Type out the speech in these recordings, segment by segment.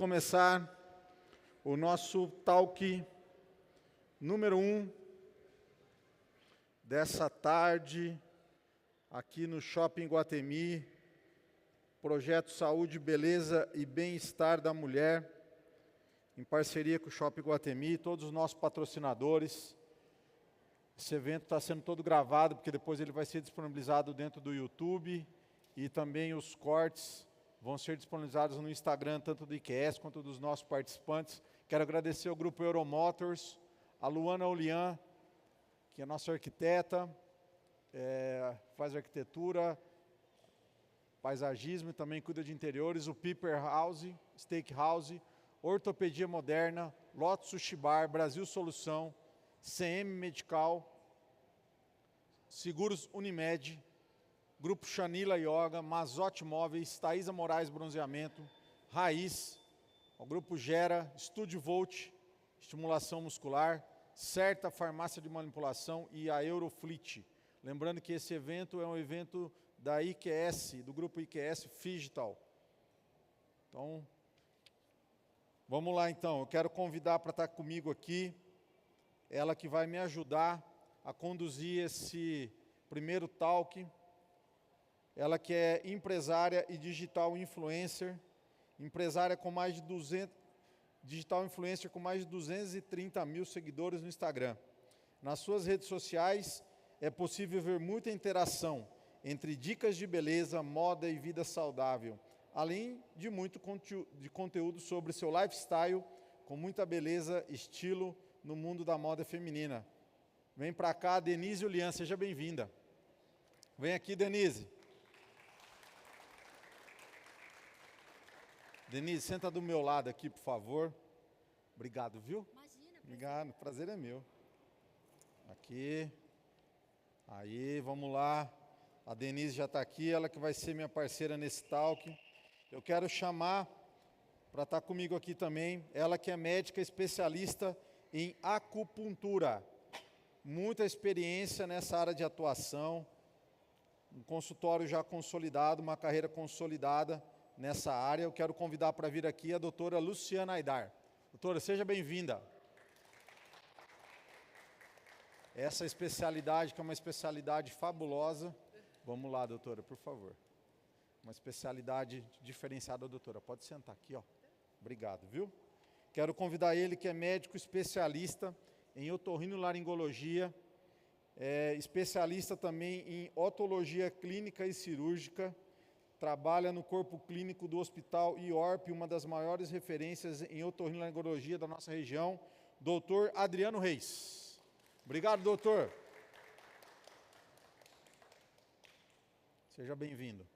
Começar o nosso talk número 1 dessa tarde, aqui no Shopping Iguatemi, Projeto Saúde, Beleza e Bem-Estar da Mulher, em parceria com o Shopping Iguatemi, todos os nossos patrocinadores. Esse evento está sendo todo gravado, porque depois ele vai ser disponibilizado dentro do YouTube, e também os cortes vão ser disponibilizados no Instagram, tanto do IQS quanto dos nossos participantes. Quero agradecer ao Grupo Euromotors, a Luana Olian, que é nossa arquiteta, faz arquitetura, paisagismo e também cuida de interiores, o Piper House, Steakhouse, Ortopedia Moderna, Lotus Sushi Bar, Brasil Solução, CM Medical, Seguros Unimed, Grupo Chanila Yoga, Mazotti Móveis, Thaisa Moraes Bronzeamento, Raiz, o Grupo Gera, Estúdio Volt, Estimulação Muscular, Certa Farmácia de Manipulação e a Eurofleet. Lembrando que esse evento é um evento da IQS, do Grupo IQS Digital. Então, vamos lá então. Eu quero convidar para estar comigo aqui, ela que vai me ajudar a conduzir esse primeiro talk. Ela que é empresária e digital influencer, empresária com mais de 200, digital influencer com mais de 230 mil seguidores no Instagram. Nas suas redes sociais é possível ver muita interação entre dicas de beleza, moda e vida saudável, além de muito conteúdo sobre seu lifestyle, com muita beleza, estilo no mundo da moda feminina. Vem para cá, Denise Olian, seja bem-vinda. Vem aqui, Denise. Denise, senta do meu lado aqui, por favor. Obrigado, viu? Imagina. Obrigado, prazer é meu. Aqui. Aí, vamos lá. A Denise já está aqui, ela que vai ser minha parceira nesse talk. Eu quero chamar para estar comigo aqui também, ela que é médica especialista em acupuntura. Muita experiência nessa área de atuação, um consultório já consolidado, uma carreira consolidada nessa área. Eu quero convidar para vir aqui a doutora Luciana Aidar. Doutora, seja bem-vinda. Essa especialidade, que é uma especialidade fabulosa. Vamos lá, doutora, por favor. Uma especialidade diferenciada, doutora. Pode sentar aqui, ó. Obrigado, viu? Quero convidar ele, que é médico especialista em otorrinolaringologia, especialista também em otologia clínica e cirúrgica, trabalha no corpo clínico do Hospital IORP, uma das maiores referências em otorrinolaringologia da nossa região, doutor Adriano Reis. Obrigado, doutor. Seja bem-vindo.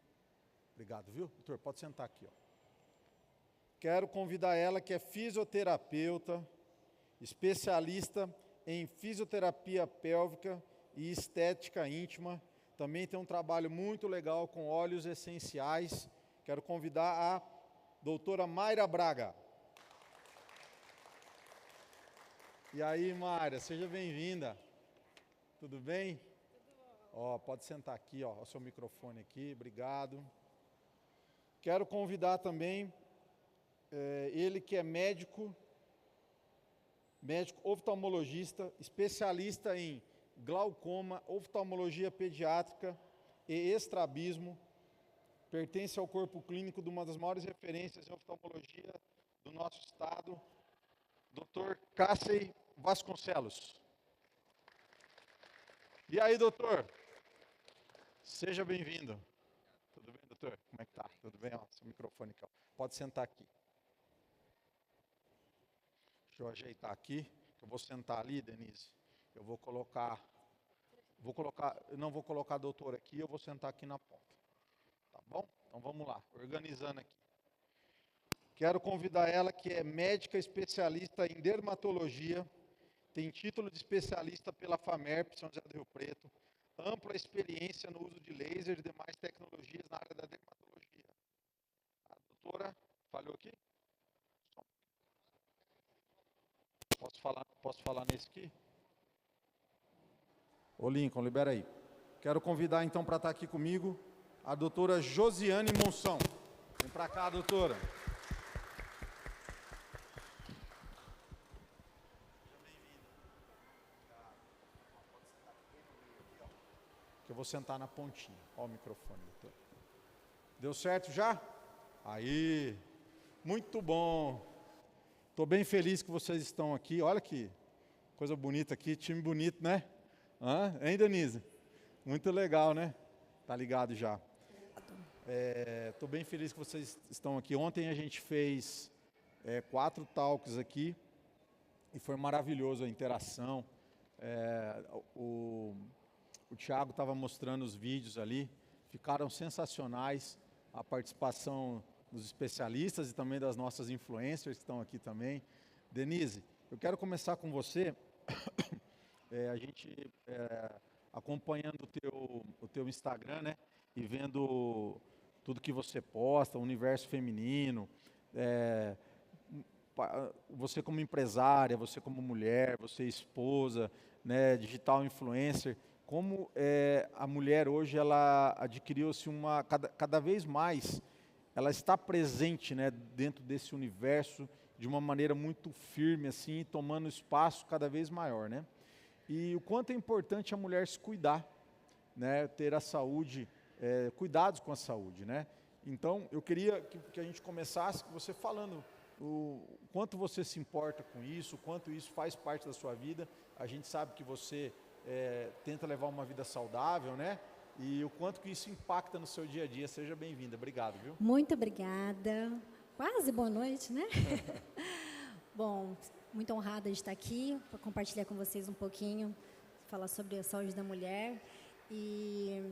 Obrigado, viu? Doutor, pode sentar aqui, ó. Quero convidar ela, que é fisioterapeuta, especialista em fisioterapia pélvica e estética íntima. Também tem um trabalho muito legal com óleos essenciais. Quero convidar a doutora Mayra Braga. E aí, Mayra, seja bem-vinda. Tudo bem? Tudo bom. Ó, pode sentar aqui, ó, o seu microfone aqui, obrigado. Quero convidar também ele que é médico oftalmologista, especialista em glaucoma, oftalmologia pediátrica e estrabismo, pertence ao corpo clínico de uma das maiores referências em oftalmologia do nosso estado, Dr. Cássio Vasconcelos. E aí, doutor? Seja bem-vindo. Tudo bem, doutor? Como é que tá? Tudo bem? Ó, seu microfone aqui, ó. Pode sentar aqui. Deixa eu ajeitar aqui. Eu vou sentar ali, Denise. Eu não vou colocar a doutora aqui, eu vou sentar aqui na ponta. Tá bom? Então vamos lá, organizando aqui. Quero convidar ela, que é médica especialista em dermatologia, tem título de especialista pela FAMERP, São José do Rio Preto, ampla experiência no uso de laser e demais tecnologias na área da dermatologia. A doutora, falhou aqui? Posso falar nesse aqui? Ô Lincoln, libera aí. Quero convidar então para estar aqui comigo a doutora Josiane Monção. Vem para cá, doutora. eu vou sentar na pontinha. Olha o microfone, doutor. Deu certo já? Aí, muito bom. Estou bem feliz que vocês estão aqui. Olha que coisa bonita aqui, time bonito, né? Hein, Denise? Muito legal, né? Tá ligado já. Estou bem feliz que vocês estão aqui. Ontem a gente fez 4 talks aqui e foi maravilhoso a interação. O Thiago estava mostrando os vídeos ali, ficaram sensacionais. A participação dos especialistas e também das nossas influencers que estão aqui também. Denise, eu quero começar com você. A gente acompanhando o teu Instagram, né? E vendo tudo que você posta, o universo feminino, você como empresária, você como mulher, você esposa, né, digital influencer, como a mulher hoje ela adquiriu-se cada vez mais, ela está presente, né, dentro desse universo de uma maneira muito firme, assim, tomando espaço cada vez maior, né? E o quanto é importante a mulher se cuidar, né, ter a saúde, cuidados com a saúde, né? Então, eu queria que a gente começasse você falando o quanto você se importa com isso, o quanto isso faz parte da sua vida. A gente sabe que você tenta levar uma vida saudável, né? E o quanto que isso impacta no seu dia a dia. Seja bem-vinda. Obrigado, viu? Muito obrigada. Quase boa noite, né? Bom, muito honrada de estar aqui para compartilhar com vocês um pouquinho, falar sobre a saúde da mulher. E,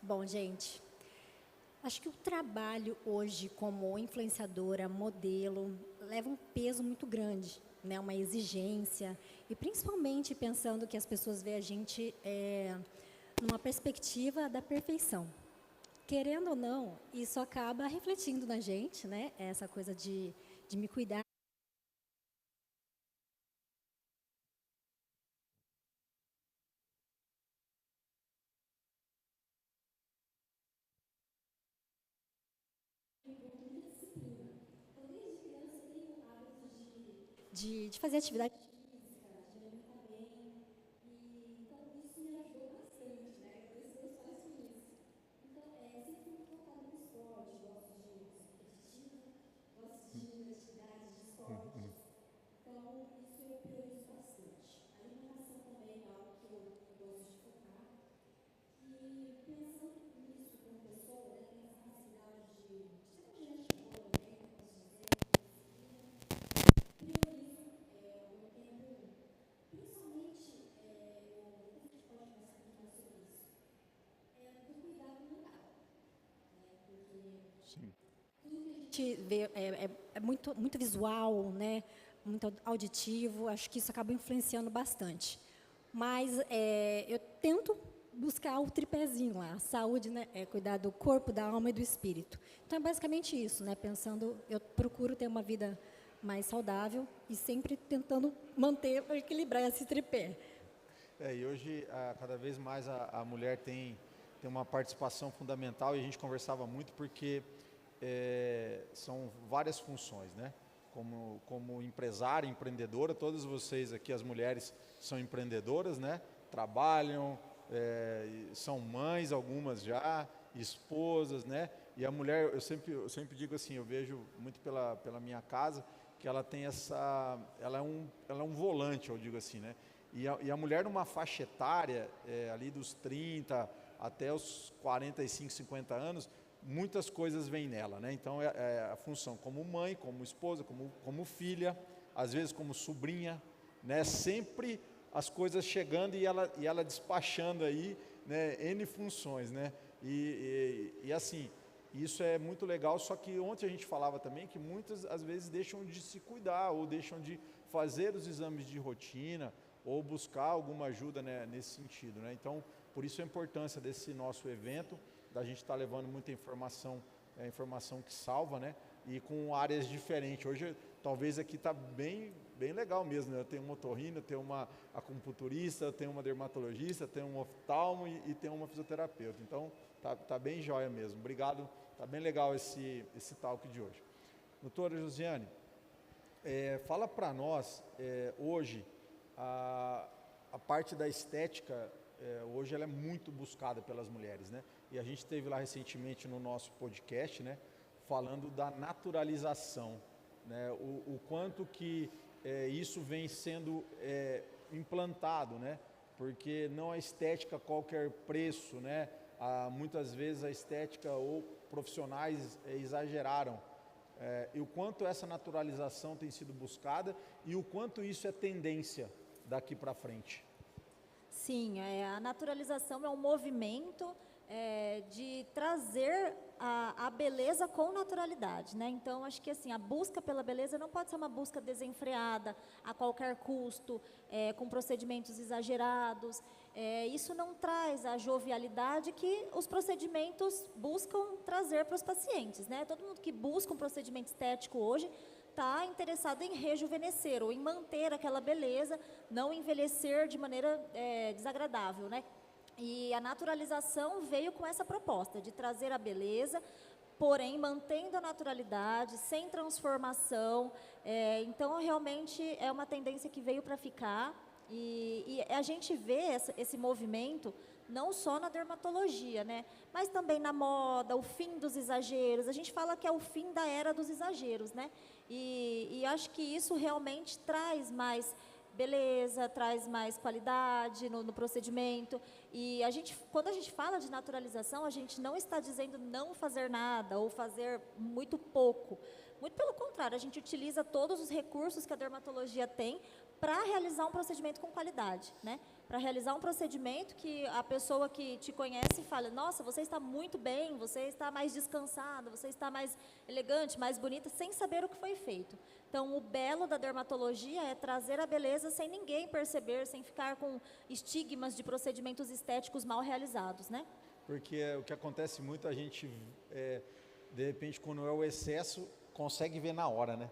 bom, gente, acho que o trabalho hoje como influenciadora, modelo, leva um peso muito grande, né? Uma exigência, e principalmente pensando que as pessoas veem a gente numa perspectiva da perfeição. Querendo ou não, isso acaba refletindo na gente, né? Essa coisa de me cuidar. De fazer atividade física, de alimentar bem, e então isso me ajudou bastante, né? Eu conheço meus pais com isso. Então, sempre fui muito focada no esporte, gosto de ser competitiva, gosto de atividades de esportes. Então, isso eu priorizo bastante. A alimentação também é algo que eu gosto de focar. E pensando nisso como pessoa, né, tem essa facilidade de ser uma gente boa também, que eu posso dizer, priorizo o meu tempo, principalmente, depois a gente pode conversar um pouquinho mais sobre isso, do cuidado mental, né, porque Sim. tudo que a gente vê é muito, muito visual, né, muito auditivo, acho que isso acaba influenciando bastante. Mas eu tento buscar o tripézinho lá, a saúde, né, cuidar do corpo, da alma e do espírito. Então é basicamente isso, né, pensando, eu procuro ter uma vida mais saudável e sempre tentando manter, equilibrar esse tripé. E hoje, cada vez mais a mulher tem uma participação fundamental, e a gente conversava muito porque são várias funções, né? Como empresária, empreendedora, todas vocês aqui, as mulheres, são empreendedoras, né? Trabalham, são mães, algumas já, esposas, né? E a mulher, eu sempre digo assim, eu vejo muito pela minha casa, que ela tem ela é um volante, eu digo assim, né? E a mulher numa faixa etária, ali dos 30 até os 45, 50 anos, muitas coisas vêm nela, né? Então a função como mãe, como esposa, como filha, às vezes como sobrinha, né? Sempre as coisas chegando e ela despachando aí, né? N funções, né? E assim, isso é muito legal, só que ontem a gente falava também que muitas às vezes deixam de se cuidar ou deixam de fazer os exames de rotina ou buscar alguma ajuda, né, nesse sentido, né? Então, por isso a importância desse nosso evento, da gente estar levando muita informação, informação que salva, né? E com áreas diferentes. Hoje, talvez aqui está bem legal mesmo, né? Eu tenho um otorrino, eu tenho uma acupunturista, eu tenho uma dermatologista, eu tenho um oftalmo e tenho uma fisioterapeuta. Então, tá bem jóia mesmo. Obrigado, tá bem legal esse talk de hoje. Doutora Josiane, fala para nós, hoje, a parte da estética hoje ela é muito buscada pelas mulheres, né? E a gente esteve lá recentemente no nosso podcast, né, falando da naturalização, né? O quanto que isso vem sendo implantado, né? Porque não a estética a qualquer preço, né? Muitas vezes a estética ou profissionais exageraram. E o quanto essa naturalização tem sido buscada e o quanto isso é tendência daqui para frente. Sim, a naturalização é um movimento de trazer a beleza com naturalidade, né? Então, acho que assim, a busca pela beleza não pode ser uma busca desenfreada, a qualquer custo, com procedimentos exagerados. Isso não traz a jovialidade que os procedimentos buscam trazer para os pacientes, né? Todo mundo que busca um procedimento estético hoje está interessado em rejuvenescer ou em manter aquela beleza, não envelhecer de maneira desagradável, né? E a naturalização veio com essa proposta de trazer a beleza, porém mantendo a naturalidade, sem transformação. Então, realmente é uma tendência que veio para ficar e a gente vê esse movimento não só na dermatologia, né? Mas também na moda, o fim dos exageros. A gente fala que é o fim da era dos exageros, né? E acho que isso realmente traz mais beleza, traz mais qualidade no procedimento. E quando a gente fala de naturalização, a gente não está dizendo não fazer nada ou fazer muito pouco. Muito pelo contrário, a gente utiliza todos os recursos que a dermatologia tem para realizar um procedimento com qualidade, né? Para realizar um procedimento que a pessoa que te conhece fala, nossa, você está muito bem, você está mais descansada, você está mais elegante, mais bonita, sem saber o que foi feito. Então, o belo da dermatologia é trazer a beleza sem ninguém perceber, sem ficar com estigmas de procedimentos estéticos mal realizados, né? Porque o que acontece muito, a gente, de repente, quando é o excesso, consegue ver na hora, né?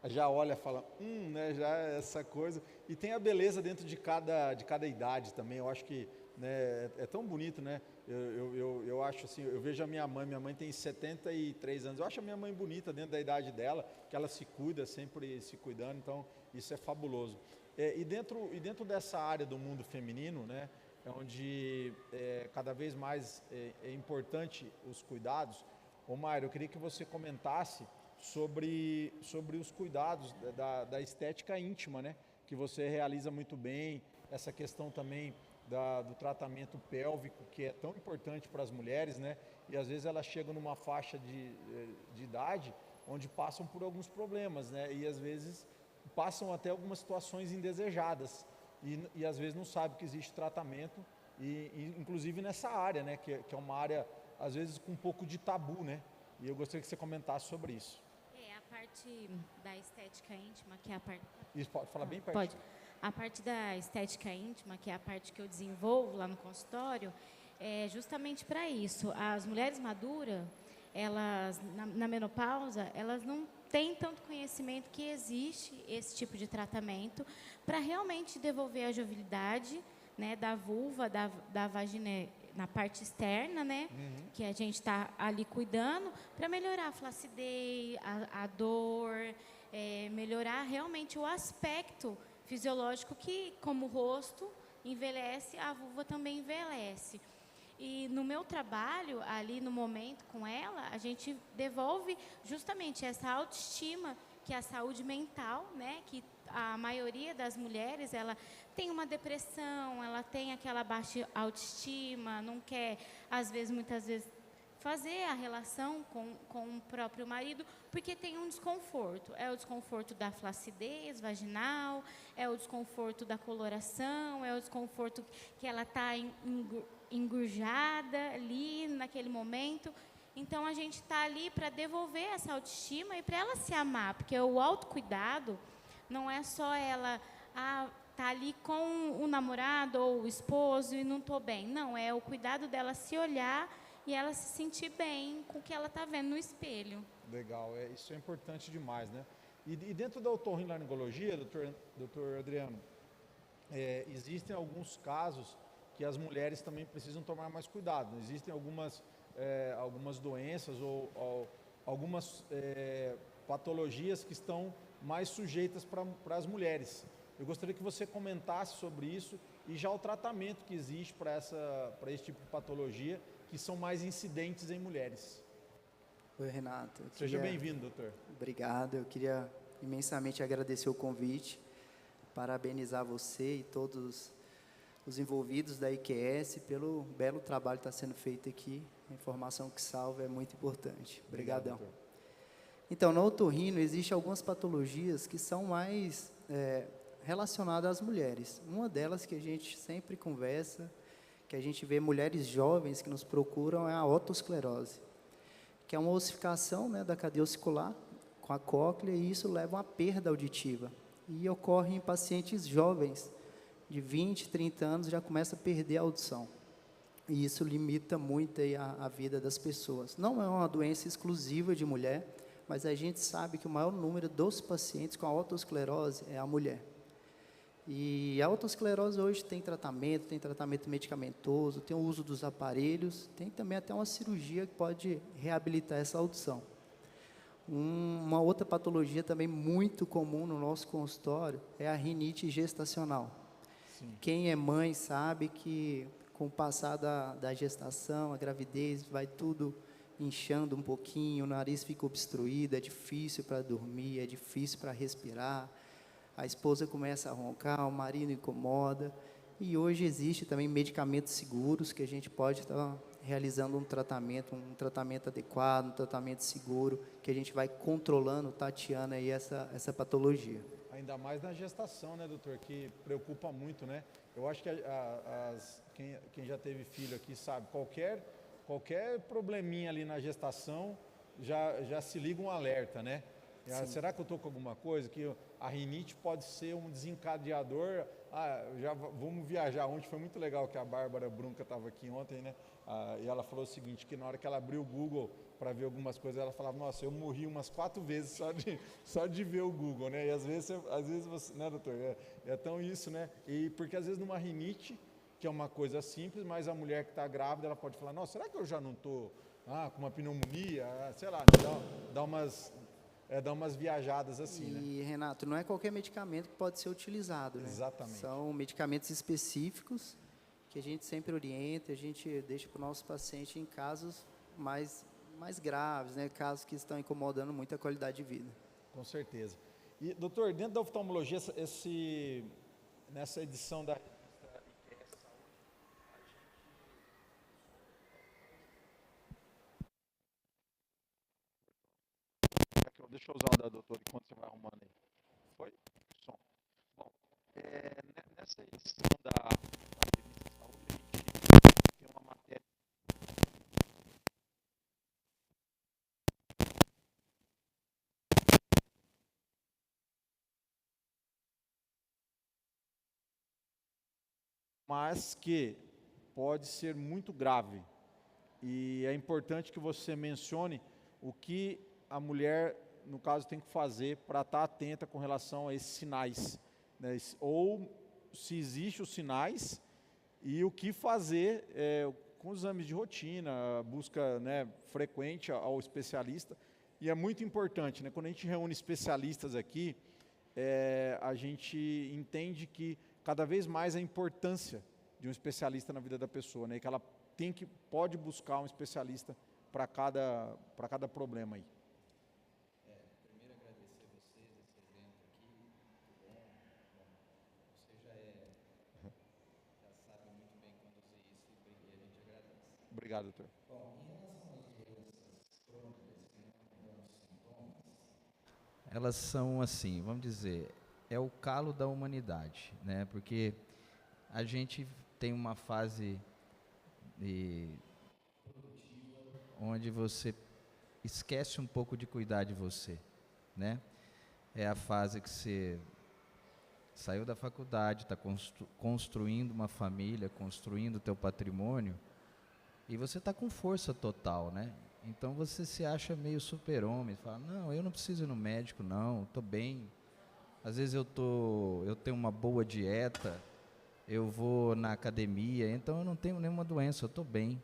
Já olha e fala, né, já essa coisa. E tem a beleza dentro de cada idade também. Eu acho que, né, é tão bonito, né? Eu acho assim, eu vejo a minha mãe tem 73 anos. Eu acho a minha mãe bonita dentro da idade dela, que ela se cuida, sempre se cuidando, então isso é fabuloso. E dentro dessa área do mundo feminino, né, onde cada vez mais é importante os cuidados, Mayra, eu queria que você comentasse sobre os cuidados da estética íntima, né? Que você realiza muito bem, essa questão também do tratamento pélvico, que é tão importante para as mulheres, né? E às vezes elas chegam numa faixa de idade onde passam por alguns problemas, né? E às vezes passam até algumas situações indesejadas e às vezes não sabem que existe tratamento, e inclusive nessa área, né? Que é uma área, às vezes, com um pouco de tabu, né? E eu gostaria que você comentasse sobre isso. A parte da estética íntima, que é a parte... Isso, pode falar bem perto. Pode. A parte da estética íntima, que é a parte que eu desenvolvo lá no consultório, é justamente para isso. As mulheres maduras, elas, na menopausa, elas não têm tanto conhecimento que existe esse tipo de tratamento para realmente devolver a jovialidade, né, da vulva, da vagina, na parte externa, né, que a gente está ali cuidando, para melhorar a flacidez, a dor, melhorar realmente o aspecto fisiológico que, como o rosto envelhece, a vulva também envelhece. E no meu trabalho, ali no momento com ela, a gente devolve justamente essa autoestima, que é a saúde mental, né, que a maioria das mulheres, ela tem uma depressão, ela tem aquela baixa autoestima, não quer, muitas vezes, fazer a relação com o próprio marido, porque tem um desconforto. É o desconforto da flacidez vaginal, é o desconforto da coloração, é o desconforto que ela está engurjada ali naquele momento. Então, a gente está ali para devolver essa autoestima e para ela se amar, porque o autocuidado não é só ela tá ali com o namorado ou o esposo e não estou bem. Não, é o cuidado dela se olhar e ela se sentir bem com o que ela está vendo no espelho. Legal, isso é importante demais, né? E dentro da otorrinolaringologia, doutor Adriano, existem alguns casos que as mulheres também precisam tomar mais cuidado. Existem algumas doenças ou algumas patologias que estão mais sujeitas para as mulheres. Eu gostaria que você comentasse sobre isso e já o tratamento que existe para esse tipo de patologia, que são mais incidentes em mulheres. Oi, Renato. Seja bem-vindo, doutor. Obrigado. Eu queria imensamente agradecer o convite, parabenizar você e todos os envolvidos da IQS pelo belo trabalho que está sendo feito aqui. A informação que salva é muito importante. Obrigadão. Doutor. Então, no otorrino, existem algumas patologias que são mais relacionadas às mulheres. Uma delas que a gente sempre conversa, que a gente vê mulheres jovens que nos procuram, é a otosclerose, que é uma ossificação, né, da cadeia ossicular com a cóclea, e isso leva a uma perda auditiva. E ocorre em pacientes jovens, de 20, 30 anos, já começa a perder a audição. E isso limita muito aí a vida das pessoas. Não é uma doença exclusiva de mulher, mas a gente sabe que o maior número dos pacientes com a otosclerose é a mulher. E a otosclerose hoje tem tratamento medicamentoso, tem o uso dos aparelhos, tem também até uma cirurgia que pode reabilitar essa audição. Uma outra patologia também muito comum no nosso consultório é a rinite gestacional. Sim. Quem é mãe sabe que com o passar da gestação, a gravidez, vai tudo inchando um pouquinho, o nariz fica obstruído, é difícil para dormir, é difícil para respirar. A esposa começa a roncar, o marido incomoda, e hoje existe também medicamentos seguros que a gente pode estar realizando um tratamento adequado, um tratamento seguro, que a gente vai controlando, tateando aí essa patologia. Ainda mais na gestação, né, doutor, que preocupa muito, né? Eu acho que quem já teve filho aqui sabe, qualquer probleminha ali na gestação, já se liga um alerta, né? Será que eu estou com alguma coisa? Que a rinite pode ser um desencadeador. Já vamos viajar. Ontem foi muito legal que a Bárbara Brunca estava aqui ontem, né? E ela falou o seguinte, que na hora que ela abriu o Google para ver algumas coisas, ela falava, nossa, eu morri umas 4 vezes só de ver o Google, né? E às vezes você, né, doutor? É tão isso, né? E porque às vezes numa rinite, que é uma coisa simples, mas a mulher que está grávida, ela pode falar, nossa, será que eu já não estou com uma pneumonia? Sei lá, dá umas viajadas assim, né? E, Renato, não é qualquer medicamento que pode ser utilizado, né? Exatamente. São medicamentos específicos que a gente sempre orienta, a gente deixa para o nosso paciente em casos mais graves, né? Casos que estão incomodando muito a qualidade de vida. Com certeza. E, doutor, dentro da oftalmologia, nessa edição da Deixa eu usar o da doutora enquanto você vai arrumando aí. Foi? Som. Bom, nessa edição da revista Saúde, a gente tem uma matéria. Mas que pode ser muito grave. E é importante que você mencione o que a mulher, no caso, tem que fazer para estar atenta com relação a esses sinais, né? Ou se existem os sinais e o que fazer com os exames de rotina, busca, né, frequente ao especialista. E é muito importante, né? Quando a gente reúne especialistas aqui, a gente entende que cada vez mais a importância de um especialista na vida da pessoa, né? E que ela pode buscar um especialista para cada problema aí. Primeiro agradecer a vocês esse evento aqui, muito bom. Você já sabe muito bem conduzir isso e a gente agradece. Obrigado, doutor. Bom, em relação às doenças crônicas que não dão sintomas, elas são assim, vamos dizer, é o calo da humanidade, né? Porque a gente tem uma fase onde você esquece um pouco de cuidar de você, né? É a fase que você saiu da faculdade, está construindo uma família, construindo o teu patrimônio, e você está com força total, né? Então você se acha meio super-homem, fala, não, eu não preciso ir no médico, não, estou bem. Às vezes eu tenho uma boa dieta, eu vou na academia, então eu não tenho nenhuma doença, eu estou bem.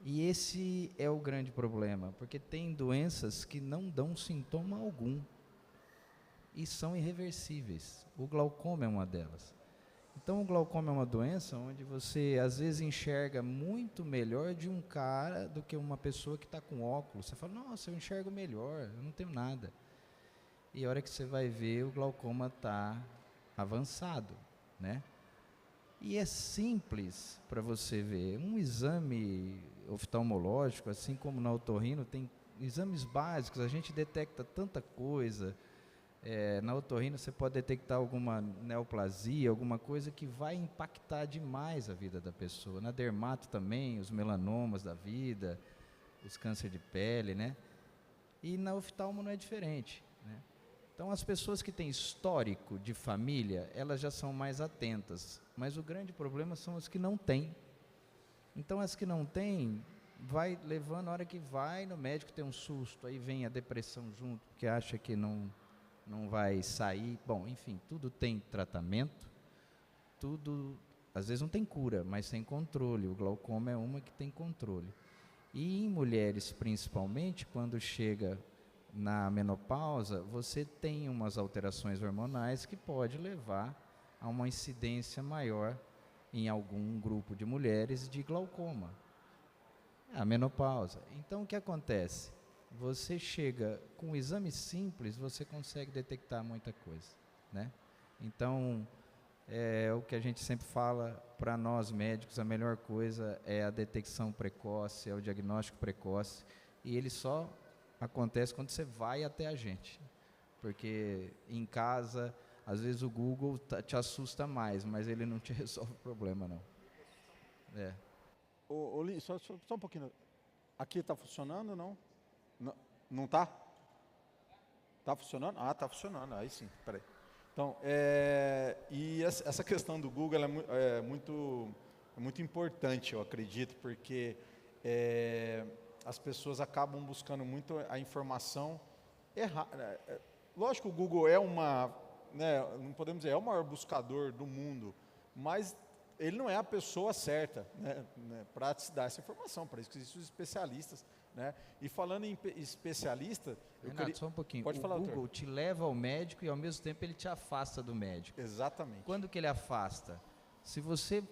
E esse é o grande problema, porque tem doenças que não dão sintoma algum. e são irreversíveis. O glaucoma é uma delas. Então, o glaucoma é uma doença onde você, às vezes, enxerga muito melhor de um cara do que uma pessoa que está com óculos. Você fala, nossa, eu enxergo melhor, eu não tenho nada. E a hora que você vai ver, o glaucoma está avançado, né? E é simples para você ver. Um exame oftalmológico, assim como na otorrino, tem exames básicos, a gente detecta tanta coisa. Na otorrino você pode detectar alguma neoplasia, alguma coisa que vai impactar demais a vida da pessoa. Na dermato também, os melanomas da vida, os câncer de pele, né? E na oftalmo não é diferente, né? Então, as pessoas que têm histórico de família, elas já são mais atentas. Mas o grande problema são as que não têm. Então, as que não têm, vai levando, a hora que vai no médico tem um susto, aí vem a depressão junto, porque acha que não vai sair. Bom, enfim, tudo tem tratamento, tudo, às vezes não tem cura, mas tem controle. O glaucoma é uma que tem controle. E em mulheres, principalmente, quando chega na menopausa, você tem umas alterações hormonais que pode levar a uma incidência maior em algum grupo de mulheres de glaucoma. A menopausa. Então, o que acontece? Você chega com um exame simples, você consegue detectar muita coisa, né? Então, o que a gente sempre fala para nós médicos, a melhor coisa é a detecção precoce, é o diagnóstico precoce, e ele só acontece quando você vai até a gente, porque em casa, às vezes o Google te assusta mais, mas ele não te resolve o problema, não. Só um pouquinho. Aqui está funcionando ou não? Não está? Está funcionando? Ah, está funcionando. Aí sim, peraí. Então, e essa questão do Google é muito importante, eu acredito, porque as pessoas acabam buscando muito a informação errada. Lógico que o Google não podemos dizer, é o maior buscador do mundo, mas ele não é a pessoa certa, né, para te dar essa informação, para isso que existem os especialistas, né? E falando em especialista... Renato, só um pouquinho. Pode falar, Google doutor. te leva ao médico e, ao mesmo tempo, ele te afasta do médico. Exatamente. Quando que ele afasta? Se você...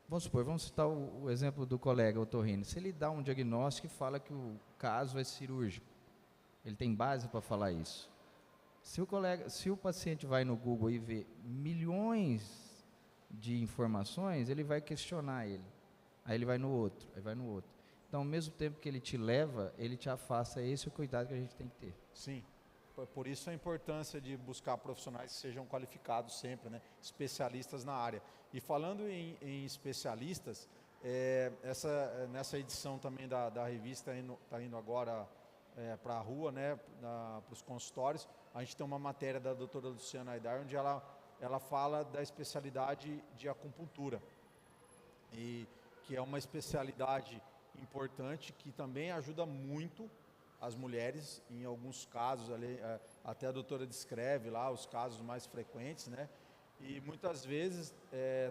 Vamos citar o exemplo do colega otorrino. Se ele dá um diagnóstico e fala que o caso é cirúrgico, ele tem base para falar isso. Se o paciente vai no Google e vê milhões de informações, ele vai questionar ele. Aí ele vai no outro, aí vai no outro. Então, ao mesmo tempo que ele te leva, ele te afasta. Esse é o cuidado que a gente tem que ter. Sim. Por isso a importância de buscar profissionais que sejam qualificados sempre, né? Especialistas na área. E falando em especialistas, nessa edição também da revista está indo agora para a rua, né? Para os consultórios. A gente tem uma matéria da doutora Luciana Aidar, onde ela fala da especialidade de acupuntura, e que é uma especialidade importante que também ajuda muito as mulheres em alguns casos, até a doutora descreve lá os casos mais frequentes, né? E muitas vezes,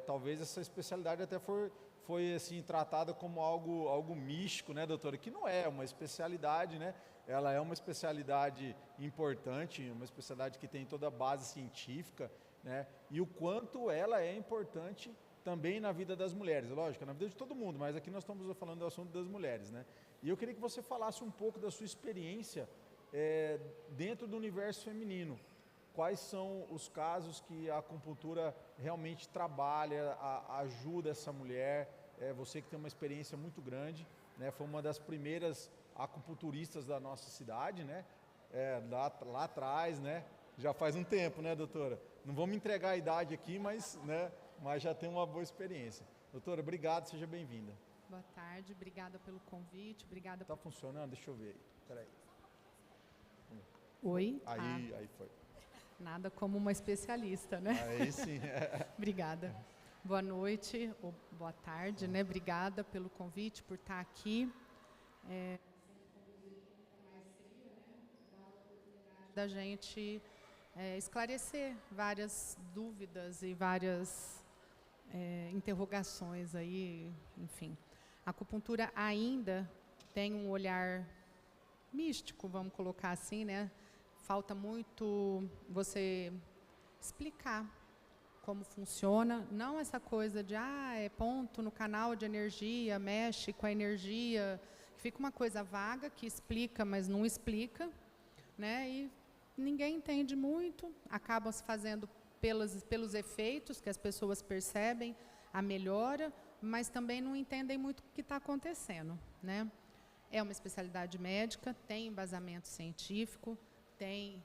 talvez essa especialidade até foi assim, tratada como algo místico, né, doutora? Que não é uma especialidade, né? Ela é uma especialidade importante, uma especialidade que tem toda a base científica, né? E o quanto ela é importante também na vida das mulheres, lógico, na vida de todo mundo, mas aqui nós estamos falando do assunto das mulheres, né? E eu queria que você falasse um pouco da sua experiência dentro do universo feminino. Quais são os casos que a acupuntura realmente trabalha, ajuda essa mulher? Você que tem uma experiência muito grande, né? Foi uma das primeiras acupunturistas da nossa cidade, né? Lá atrás, né? Já faz um tempo, né, doutora? Não vamos entregar a idade aqui, mas já tem uma boa experiência. Doutora, obrigado, seja bem-vinda. Boa tarde, obrigada pelo convite, obrigada. Está funcionando? Deixa eu ver. Peraí. Oi. Aí foi. Nada como uma especialista, né? Aí sim. Obrigada. Boa noite, ou boa tarde, né? Obrigada pelo convite, por estar aqui. Da gente esclarecer várias dúvidas e várias interrogações aí, enfim. A acupuntura ainda tem um olhar místico, vamos colocar assim, né? falta muito você explicar como funciona, não essa coisa de, é ponto no canal de energia, mexe com a energia, fica uma coisa vaga que explica, mas não explica, né? E ninguém entende muito, acabam se fazendo pelos efeitos que as pessoas percebem, a melhora, mas também não entendem muito o que está acontecendo, né? É uma especialidade médica, tem embasamento científico, tem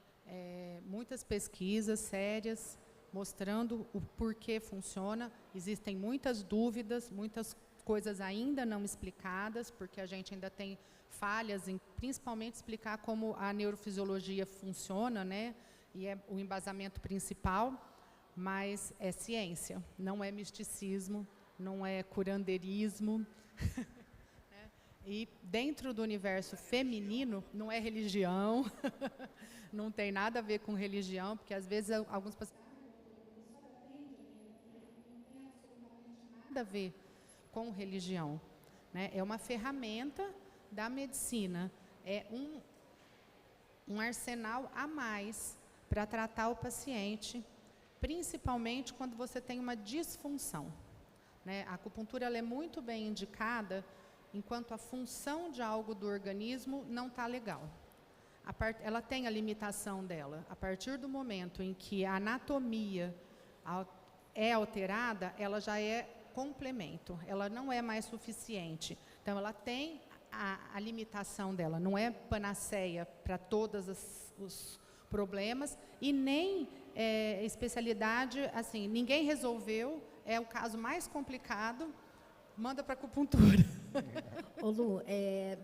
muitas pesquisas sérias mostrando o porquê funciona. Existem muitas dúvidas, muitas coisas ainda não explicadas, porque a gente ainda tem falhas em, principalmente, explicar como a neurofisiologia funciona, né? E é o embasamento principal, mas é ciência, não é misticismo, não é curandeirismo. E dentro do universo feminino, não é religião, não tem nada a ver com religião, porque às vezes alguns pacientes nada a ver com religião, né? É uma ferramenta da medicina, é um arsenal a mais para tratar o paciente, principalmente quando você tem uma disfunção, né? A acupuntura ela é muito bem indicada enquanto a função de algo do organismo não está legal. Ela tem a limitação dela. A partir do momento em que a anatomia é alterada, ela já é complemento, ela não é mais suficiente. Então, ela tem a limitação dela, não é panaceia para todos os problemas e nem especialidade, assim, ninguém resolveu, é o caso mais complicado, manda para a acupuntura. Ô Lu,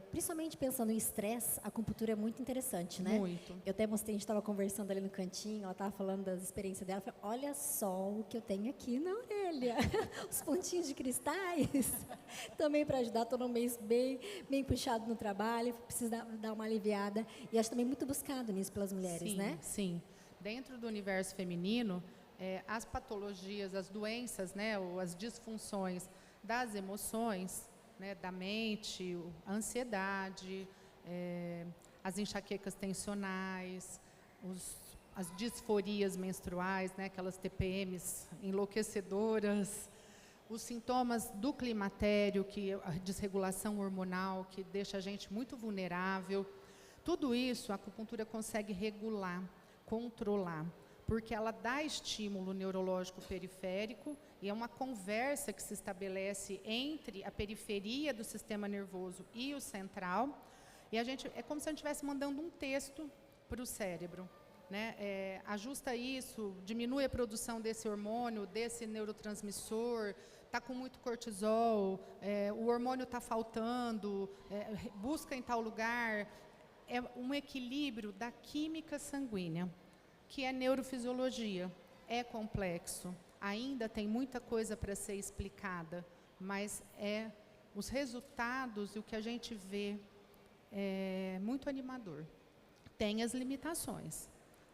principalmente pensando em estresse, a acupuntura é muito interessante, né? Muito. Eu até mostrei, a gente estava conversando ali no cantinho, ela estava falando das experiências dela, eu falei, olha só o que eu tenho aqui na orelha, os pontinhos de cristais, também para ajudar, estou num mês bem puxado no trabalho, preciso dar uma aliviada, e acho também muito buscado nisso pelas mulheres, sim, né? Sim, dentro do universo feminino, as patologias, as doenças, né, ou as disfunções das emoções, né, da mente, a ansiedade, as enxaquecas tensionais, as disforias menstruais, né, aquelas TPMs enlouquecedoras, os sintomas do climatério, que a desregulação hormonal, que deixa a gente muito vulnerável. Tudo isso a acupuntura consegue regular, controlar, porque ela dá estímulo neurológico periférico e é uma conversa que se estabelece entre a periferia do sistema nervoso e o central, e é como se a gente estivesse mandando um texto para o cérebro, né? Ajusta isso, diminui a produção desse hormônio, desse neurotransmissor, está com muito cortisol, o hormônio está faltando, busca em tal lugar. É um equilíbrio da química sanguínea, que é neurofisiologia, é complexo, ainda tem muita coisa para ser explicada, mas os resultados e o que a gente vê é muito animador. Tem as limitações,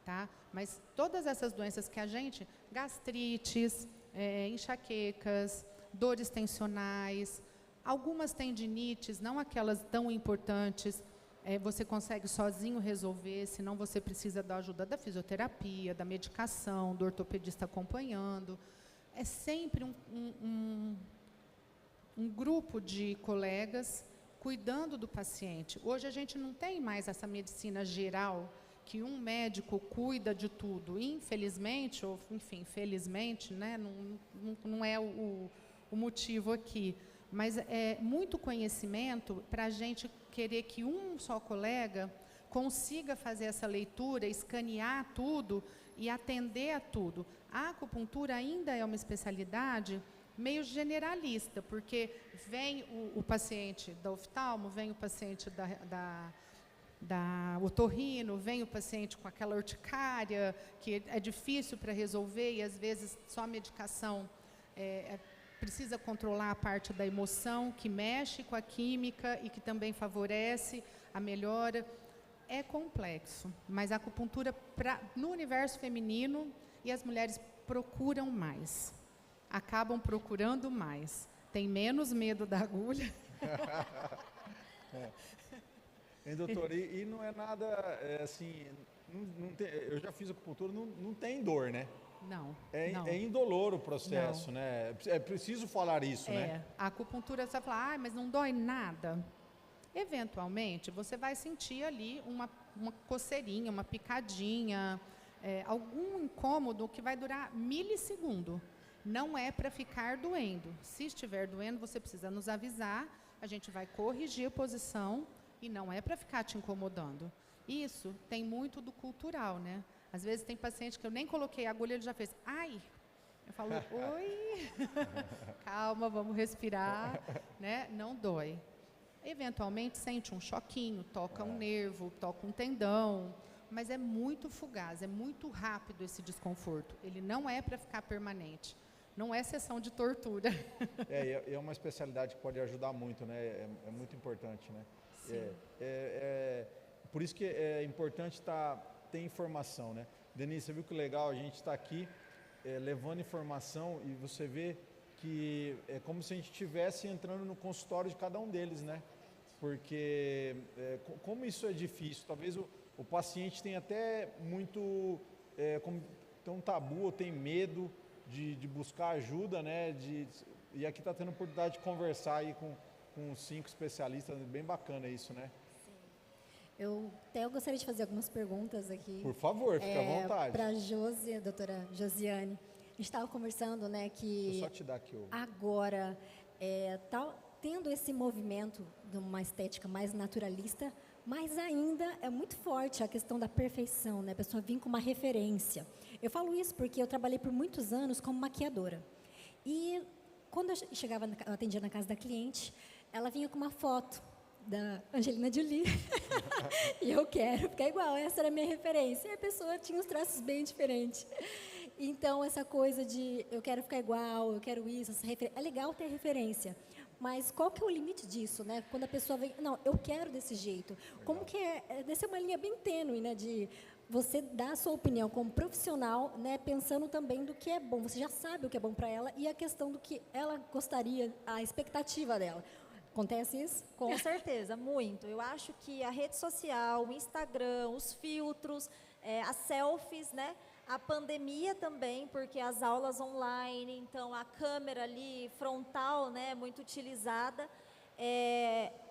tá? Mas todas essas doenças que a gente, gastrites, enxaquecas, dores tensionais, algumas tendinites, não aquelas tão importantes, você consegue sozinho resolver, senão você precisa da ajuda da fisioterapia, da medicação, do ortopedista acompanhando. É sempre um grupo de colegas cuidando do paciente. Hoje a gente não tem mais essa medicina geral, que um médico cuida de tudo. Infelizmente, ou enfim, felizmente, né, não é o motivo aqui, mas é muito conhecimento para a gente querer que um só colega consiga fazer essa leitura, escanear tudo e atender a tudo. A acupuntura ainda é uma especialidade meio generalista, porque vem o paciente da oftalmo, vem o paciente da otorrino, vem o paciente com aquela urticária, que é difícil para resolver e às vezes só a medicação precisa controlar a parte da emoção, que mexe com a química e que também favorece a melhora. É complexo, mas a acupuntura no universo feminino, e as mulheres procuram mais, acabam procurando mais, tem menos medo da agulha. Hein, doutor, e não é nada, assim, eu já fiz acupuntura, não tem dor, né? Não, É, não. é indolor o processo, né? É preciso falar isso, né? A acupuntura, você vai falar, mas não dói nada. Eventualmente, você vai sentir ali uma coceirinha, uma picadinha, algum incômodo que vai durar milissegundo. Não é para ficar doendo. Se estiver doendo, você precisa nos avisar, a gente vai corrigir a posição e não é para ficar te incomodando. Isso tem muito do cultural, né? Às vezes tem paciente que eu nem coloquei a agulha, ele já fez, ai! Eu falo, oi! Calma, vamos respirar, né? Não dói. Eventualmente sente um choquinho, toca um nervo, toca um tendão, mas é muito fugaz, é muito rápido esse desconforto. Ele não é para ficar permanente, não é sessão de tortura. É uma especialidade que pode ajudar muito, né? É muito importante, né? Sim. Por isso que é importante ter informação, né? Denise, você viu que legal a gente está aqui levando informação e você vê que é como se a gente estivesse entrando no consultório de cada um deles, né? Porque como isso é difícil, talvez o paciente tenha até muito tem um tabu ou tem medo de buscar ajuda, né? E aqui está tendo a oportunidade de conversar aí com 5 especialistas, bem bacana isso, né? Eu gostaria de fazer algumas perguntas aqui. Por favor, fique à vontade. Para a doutora Josiane. A gente estava conversando, né, que Deixa eu só te dar aqui agora tá tendo esse movimento de uma estética mais naturalista, mas ainda é muito forte a questão da perfeição, né? A pessoa vir com uma referência. Eu falo isso porque eu trabalhei por muitos anos como maquiadora. E quando eu chegava, eu atendia na casa da cliente, ela vinha com uma foto da Angelina Jolie. E eu quero ficar igual, essa era a minha referência. E a pessoa tinha os traços bem diferentes. Então, essa coisa de eu quero ficar igual, eu quero isso, é legal ter referência. Mas qual que é o limite disso, né? Quando a pessoa vem, não, eu quero desse jeito. Legal. Como que deve ser uma linha bem tênue, né? De você dar a sua opinião como profissional, né? Pensando também do que é bom. Você já sabe o que é bom para ela e a questão do que ela gostaria, a expectativa dela. Acontece isso? Com certeza, muito. Eu acho que a rede social, o Instagram, os filtros, as selfies, né? A pandemia também, porque as aulas online, então a câmera ali frontal, né, muito utilizada,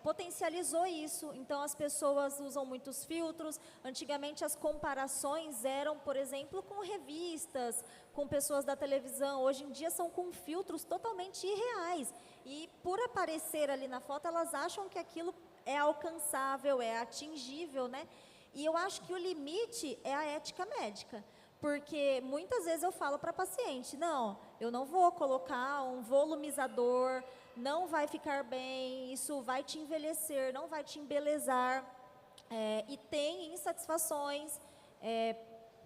potencializou isso. Então as pessoas usam muitos filtros. Antigamente as comparações eram, por exemplo, com revistas, com pessoas da televisão. Hoje em dia são com filtros totalmente irreais. E por aparecer ali na foto, elas acham que aquilo é alcançável, é atingível, né? E eu acho que o limite é a ética médica. Porque muitas vezes eu falo para a paciente, não, eu não vou colocar um volumizador, não vai ficar bem, isso vai te envelhecer, não vai te embelezar. E tem insatisfações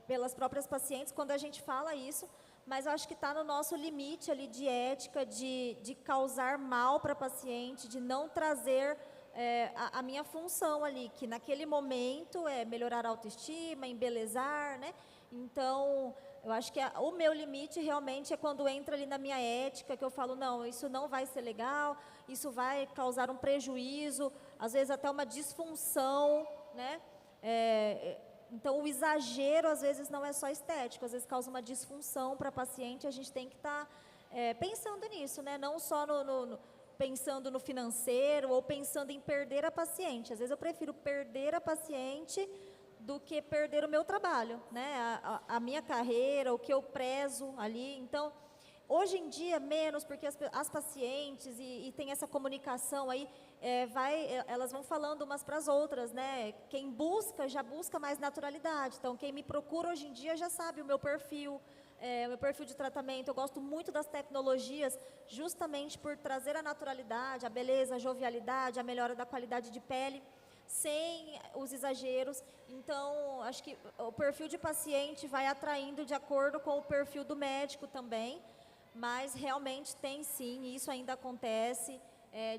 pelas próprias pacientes quando a gente fala isso, mas eu acho que está no nosso limite ali de ética, de causar mal para a paciente, de não trazer a minha função ali, que naquele momento é melhorar a autoestima, embelezar, né? Então, eu acho que o meu limite realmente é quando entra ali na minha ética, que eu falo, não, isso não vai ser legal, isso vai causar um prejuízo, às vezes até uma disfunção, né? Então, o exagero, às vezes, não é só estético, às vezes causa uma disfunção para a paciente, a gente tem que estar pensando nisso, né? Não só pensando no financeiro ou pensando em perder a paciente. Às vezes eu prefiro perder a paciente do que perder o meu trabalho, né? A minha carreira, o que eu prezo ali. Então, hoje em dia, menos, porque as pacientes, e tem essa comunicação aí, elas vão falando umas para as outras, né? Quem busca, já busca mais naturalidade. Então, quem me procura hoje em dia já sabe o meu perfil de tratamento. Eu gosto muito das tecnologias, justamente por trazer a naturalidade, a beleza, a jovialidade, a melhora da qualidade de pele, sem os exageros. Então, acho que o perfil de paciente vai atraindo de acordo com o perfil do médico também, mas realmente tem sim, e isso ainda acontece,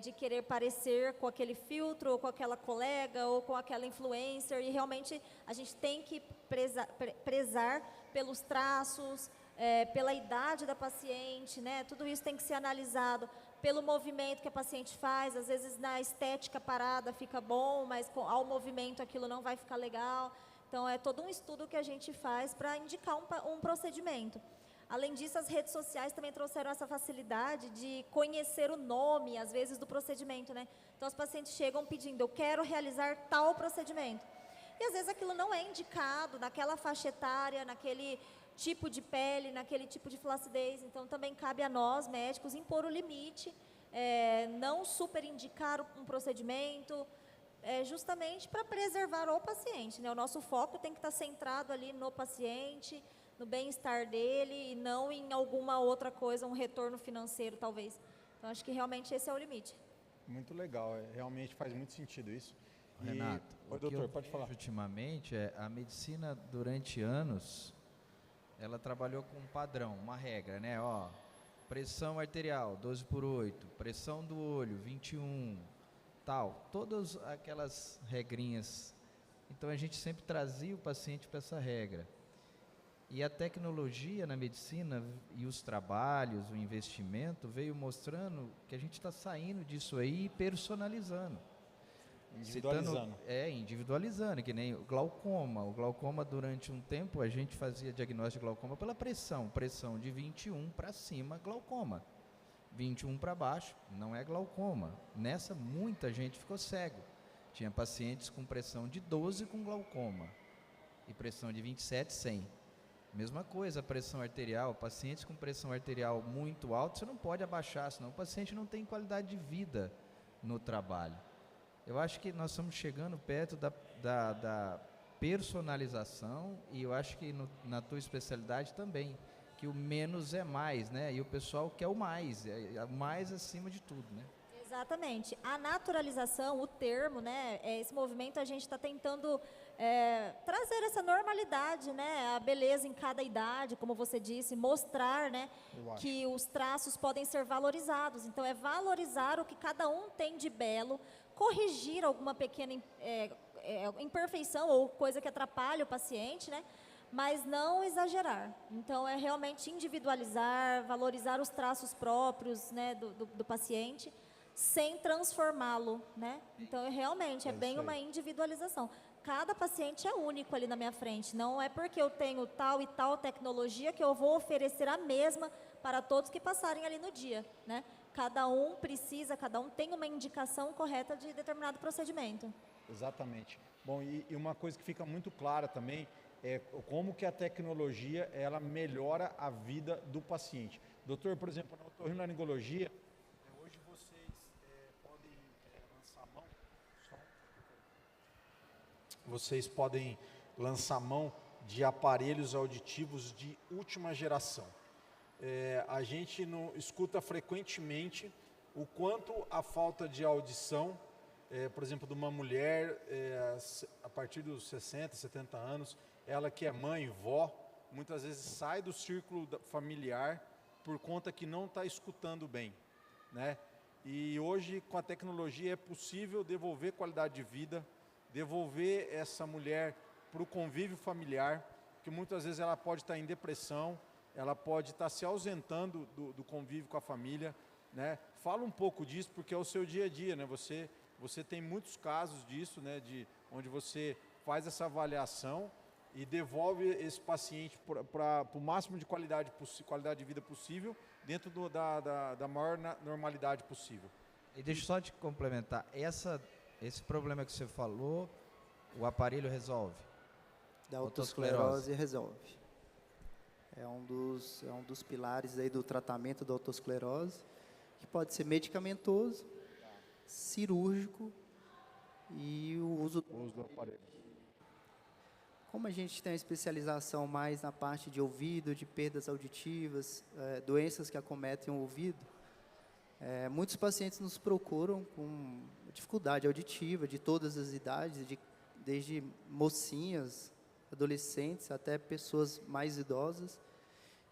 de querer parecer com aquele filtro, ou com aquela colega, ou com aquela influencer, e realmente a gente tem que prezar pelos traços, pela idade da paciente, né? Tudo isso tem que ser analisado pelo movimento que a paciente faz. Às vezes na estética parada fica bom, mas ao movimento aquilo não vai ficar legal. Então, é todo um estudo que a gente faz para indicar um procedimento. Além disso, as redes sociais também trouxeram essa facilidade de conhecer o nome, às vezes, do procedimento, né? Então, os pacientes chegam pedindo, eu quero realizar tal procedimento. E, às vezes, aquilo não é indicado naquela faixa etária, naquele tipo de pele, naquele tipo de flacidez. Então, também cabe a nós, médicos, impor o limite, não superindicar um procedimento, justamente para preservar o paciente, né? O nosso foco tem que estar centrado ali no paciente, no bem-estar dele e não em alguma outra coisa, um retorno financeiro, talvez. Então, acho que realmente esse é o limite. Muito legal, realmente faz muito sentido isso. E- Renato, Oi, o que doutor, eu pode falar. vejo ultimamente a medicina durante anos, ela trabalhou com um padrão, uma regra, né? Ó, pressão arterial, 12/8, pressão do olho, 21, tal. Todas aquelas regrinhas. Então, a gente sempre trazia o paciente para essa regra. E a tecnologia na medicina e os trabalhos, o investimento, veio mostrando que a gente está saindo disso aí e personalizando. Individualizando. Individualizando, que nem o glaucoma. O glaucoma, durante um tempo, a gente fazia diagnóstico de glaucoma pela pressão. Pressão de 21 para cima, glaucoma. 21 para baixo, não é glaucoma. Nessa, muita gente ficou cego. Tinha pacientes com pressão de 12 com glaucoma. E pressão de 27, sem. Mesma coisa, a pressão arterial. Pacientes com pressão arterial muito alta, você não pode abaixar, senão o paciente não tem qualidade de vida no trabalho. Eu acho que nós estamos chegando perto da personalização e eu acho que na tua especialidade também, que o menos é mais, né? E o pessoal quer o mais acima de tudo, né? Exatamente. A naturalização, o termo, né, esse movimento, a gente está tentando trazer essa normalidade, né, a beleza em cada idade, como você disse, mostrar, né, que os traços podem ser valorizados. Então, é valorizar o que cada um tem de belo, corrigir alguma pequena imperfeição ou coisa que atrapalhe o paciente, né, mas não exagerar. Então, é realmente individualizar, valorizar os traços próprios, né, do paciente, sem transformá-lo, né? Então, realmente, é bem uma individualização. Cada paciente é único ali na minha frente. Não é porque eu tenho tal e tal tecnologia que eu vou oferecer a mesma para todos que passarem ali no dia, né? Cada um precisa, cada um tem uma indicação correta de determinado procedimento. Exatamente. Bom, e uma coisa que fica muito clara também é como que a tecnologia ela melhora a vida do paciente. Doutor, por exemplo, na otorrinolaringologia, hoje vocês podem lançar mão, vocês podem lançar mão de aparelhos auditivos de última geração. A gente escuta frequentemente o quanto a falta de audição, por exemplo, de uma mulher a partir dos 60, 70 anos, ela que é mãe, vó, muitas vezes sai do círculo familiar por conta que não está escutando bem, né? E hoje, com a tecnologia, é possível devolver qualidade de vida, devolver essa mulher para o convívio familiar, que muitas vezes ela pode estar em depressão, ela pode estar se ausentando do convívio com a família, né? Fala um pouco disso, porque é o seu dia a dia, né? Você tem muitos casos disso, né? Onde você faz essa avaliação e devolve esse paciente para o máximo de qualidade de vida possível, dentro da maior normalidade possível. E deixa eu só te complementar, esse problema que você falou, o aparelho resolve? Da autoesclerose resolve. É um dos pilares aí do tratamento da autoesclerose, que pode ser medicamentoso, cirúrgico e o uso do aparelho. Como a gente tem uma especialização mais na parte de ouvido, de perdas auditivas, doenças que acometem o ouvido, muitos pacientes nos procuram com dificuldade auditiva de todas as idades, desde mocinhas, adolescentes, até pessoas mais idosas.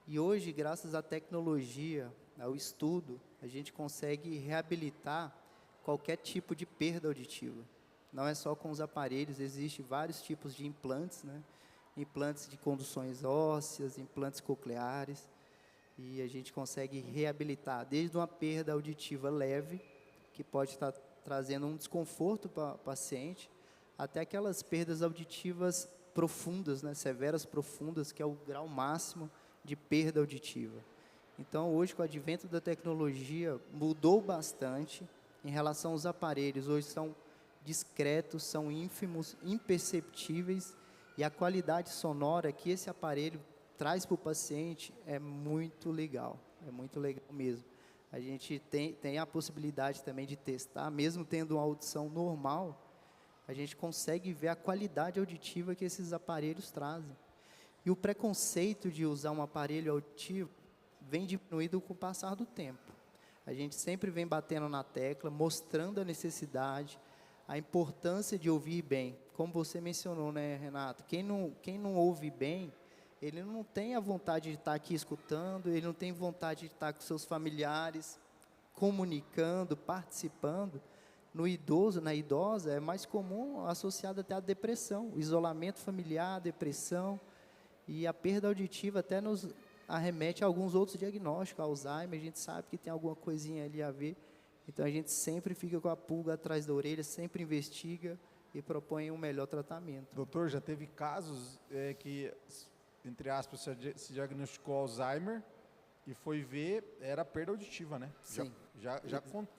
E hoje, graças à tecnologia, ao estudo, a gente consegue reabilitar qualquer tipo de perda auditiva. Não é só com os aparelhos, existem vários tipos de implantes, né? Implantes de conduções ósseas, implantes cocleares, e a gente consegue reabilitar desde uma perda auditiva leve, que pode estar trazendo um desconforto para o paciente, até aquelas perdas auditivas profundas, né, severas profundas, que é o grau máximo de perda auditiva. Então, hoje, com o advento da tecnologia, mudou bastante em relação aos aparelhos. Hoje são discretos, são ínfimos, imperceptíveis, e a qualidade sonora que esse aparelho traz para o paciente é muito legal mesmo. A gente tem a possibilidade também de testar, mesmo tendo uma audição normal, a gente consegue ver a qualidade auditiva que esses aparelhos trazem. E o preconceito de usar um aparelho auditivo vem diminuído com o passar do tempo. A gente sempre vem batendo na tecla, mostrando a necessidade, a importância de ouvir bem. Como você mencionou, né, Renato? Quem não ouve bem, ele não tem a vontade de estar aqui escutando, ele não tem vontade de estar com seus familiares, comunicando, participando. No idoso, na idosa, é mais comum associado até à depressão, o isolamento familiar, a depressão, e a perda auditiva até nos arremete a alguns outros diagnósticos, Alzheimer, a gente sabe que tem alguma coisinha ali a ver, então a gente sempre fica com a pulga atrás da orelha, sempre investiga e propõe um melhor tratamento. Doutor, já teve casos que, entre aspas, se diagnosticou Alzheimer e foi ver, era perda auditiva, né? Sim.